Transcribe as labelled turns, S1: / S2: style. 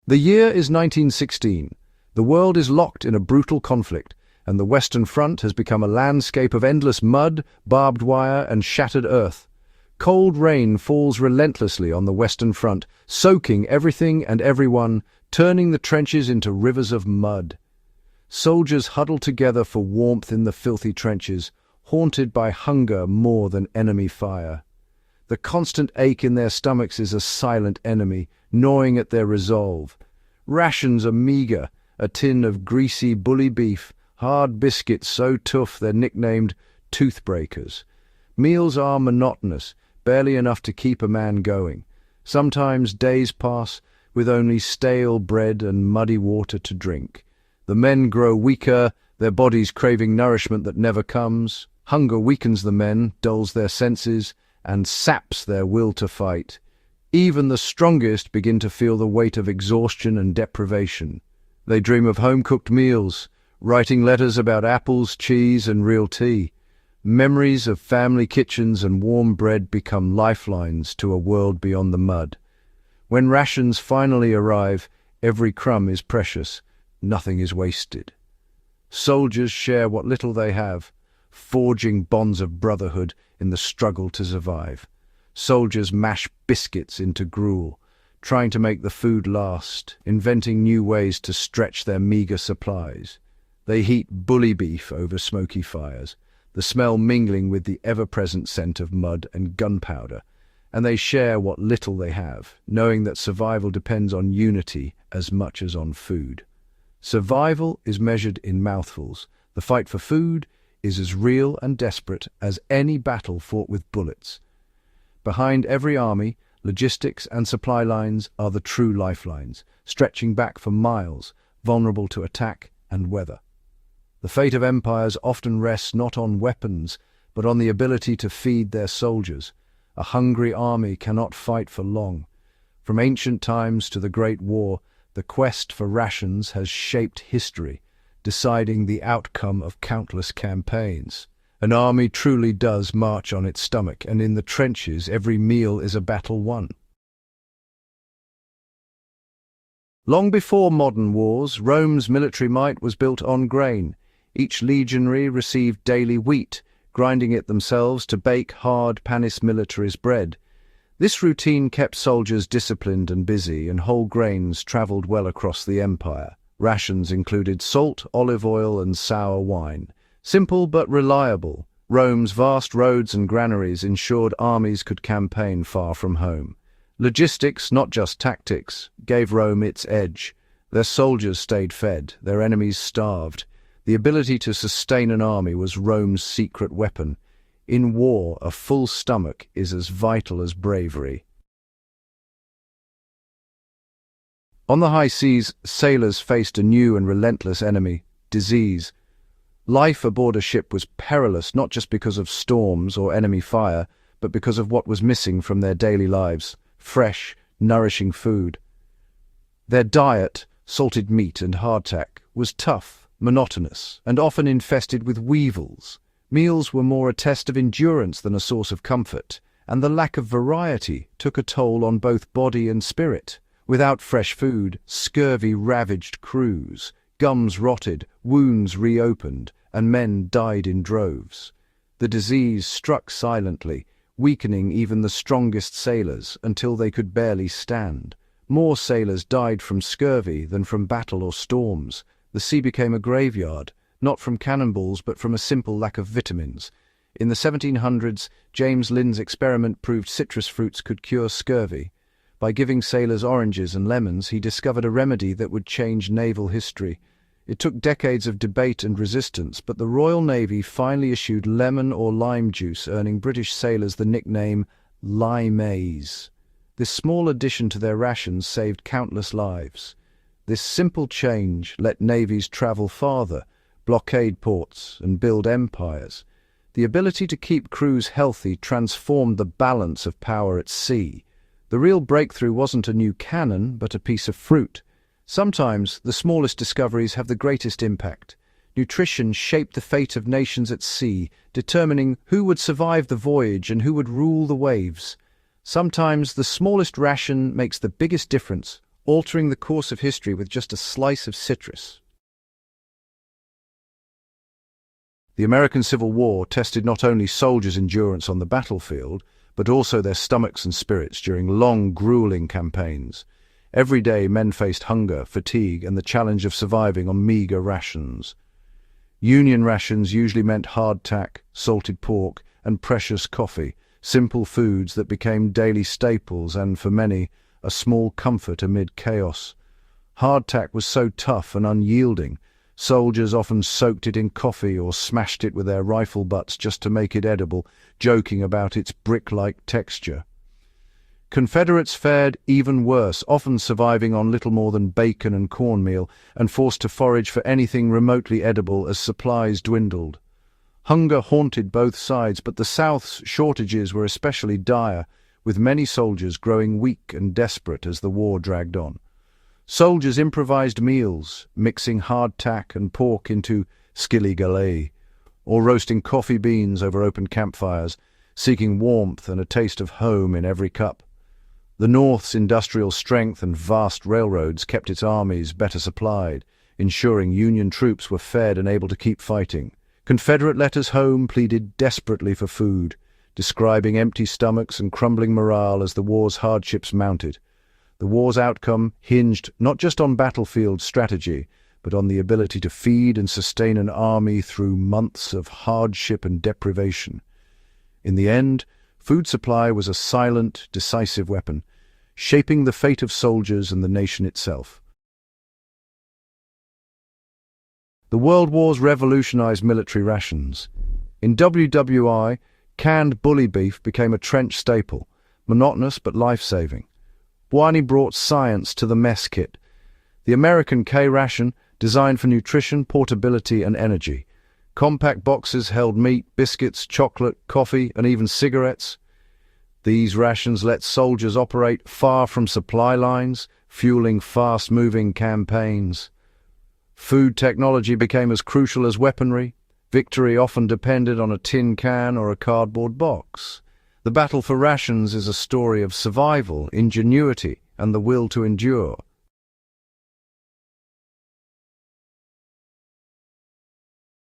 S1: The year is 1916. The world is locked in a brutal conflict, and the Western Front has become a landscape of endless mud, barbed wire, and shattered earth. Cold rain falls relentlessly on the Western Front, soaking everything and everyone, turning the trenches into rivers of mud. Soldiers huddle together for warmth in the filthy trenches, haunted by hunger more than enemy fire. The constant ache in their stomachs is a silent enemy, gnawing at their resolve. Rations are meagre, a tin of greasy bully beef, hard biscuits so tough they're nicknamed toothbreakers. Meals are monotonous, barely enough to keep a man going. Sometimes days pass with only stale bread and muddy water to drink. The men grow weaker, their bodies craving nourishment that never comes. Hunger weakens the men, dulls their senses, and saps their will to fight. Even the strongest begin to feel the weight of exhaustion and deprivation. They dream of home-cooked meals, writing letters about apples, cheese, and real tea. Memories of family kitchens and warm bread become lifelines to a world beyond the mud. When rations finally arrive, every crumb is precious. Nothing is wasted. Soldiers share what little they have, forging bonds of brotherhood in the struggle to survive. Soldiers mash biscuits into gruel, trying to make the food last, inventing new ways to stretch their meager supplies. They heat bully beef over smoky fires, the smell mingling with the ever-present scent of mud and gunpowder, and they share what little they have, knowing that survival depends on unity as much as on food. Survival is measured in mouthfuls. The fight for food is as real and desperate as any battle fought with bullets. Behind every army, logistics and supply lines are the true lifelines, stretching back for miles, vulnerable to attack and weather. The fate of empires often rests not on weapons, but on the ability to feed their soldiers. A hungry army cannot fight for long. From ancient times to the Great War, the quest for rations has shaped history, deciding the outcome of countless campaigns. An army truly does march on its stomach, and in the trenches every meal is a battle won. Long before modern wars, Rome's military might was built on grain. Each legionary received daily wheat, grinding it themselves to bake hard panis militaris bread. This routine kept soldiers disciplined and busy, and whole grains travelled well across the empire. Rations included salt, olive oil, and sour wine. Simple but reliable, Rome's vast roads and granaries ensured armies could campaign far from home. Logistics, not just tactics, gave Rome its edge. Their soldiers stayed fed, their enemies starved. The ability to sustain an army was Rome's secret weapon. In war, a full stomach is as vital as bravery. On the high seas, sailors faced a new and relentless enemy, disease. Life aboard a ship was perilous not just because of storms or enemy fire, but because of what was missing from their daily lives: fresh, nourishing food. Their diet, salted meat and hardtack, was tough, monotonous, and often infested with weevils. Meals were more a test of endurance than a source of comfort, and the lack of variety took a toll on both body and spirit. Without fresh food, scurvy ravaged crews, gums rotted, wounds reopened, and men died in droves. The disease struck silently, weakening even the strongest sailors until they could barely stand. More sailors died from scurvy than from battle or storms. The sea became a graveyard, not from cannonballs but from a simple lack of vitamins. In the 1700s, James Linn's experiment proved citrus fruits could cure scurvy. By giving sailors oranges and lemons, he discovered a remedy that would change naval history. It took decades of debate and resistance, but the Royal Navy finally issued lemon or lime juice, earning British sailors the nickname limeys. This small addition to their rations saved countless lives. This simple change let navies travel farther, blockade ports, and build empires. The ability to keep crews healthy transformed the balance of power at sea. The real breakthrough wasn't a new cannon, but a piece of fruit. Sometimes the smallest discoveries have the greatest impact. Nutrition shaped the fate of nations at sea, determining who would survive the voyage and who would rule the waves. Sometimes the smallest ration makes the biggest difference, altering the course of history with just a slice of citrus. The American Civil War tested not only soldiers' endurance on the battlefield, but also their stomachs and spirits during long, grueling campaigns. Every day men faced hunger, fatigue, and the challenge of surviving on meager rations. Union rations usually meant hardtack, salted pork, and precious coffee, simple foods that became daily staples and, for many, a small comfort amid chaos. Hardtack was so tough and unyielding, soldiers often soaked it in coffee or smashed it with their rifle butts just to make it edible, joking about its brick-like texture. Confederates fared even worse, often surviving on little more than bacon and cornmeal, and forced to forage for anything remotely edible as supplies dwindled. Hunger haunted both sides, but the South's shortages were especially dire, with many soldiers growing weak and desperate as the war dragged on. Soldiers improvised meals, mixing hardtack and pork into skilly galay, or roasting coffee beans over open campfires, seeking warmth and a taste of home in every cup. The North's industrial strength and vast railroads kept its armies better supplied, ensuring Union troops were fed and able to keep fighting. Confederate letters home pleaded desperately for food, describing empty stomachs and crumbling morale as the war's hardships mounted. The war's outcome hinged not just on battlefield strategy, but on the ability to feed and sustain an army through months of hardship and deprivation. In the end, food supply was a silent, decisive weapon, shaping the fate of soldiers and the nation itself. The World Wars revolutionized military rations. In WWI, canned bully beef became a trench staple, monotonous but life-saving. Bwani brought science to the mess kit. The American K-ration, designed for nutrition, portability, and energy. Compact boxes held meat, biscuits, chocolate, coffee, and even cigarettes. These rations let soldiers operate far from supply lines, fueling fast-moving campaigns. Food technology became as crucial as weaponry. Victory often depended on a tin can or a cardboard box. The battle for rations is a story of survival, ingenuity, and the will to endure.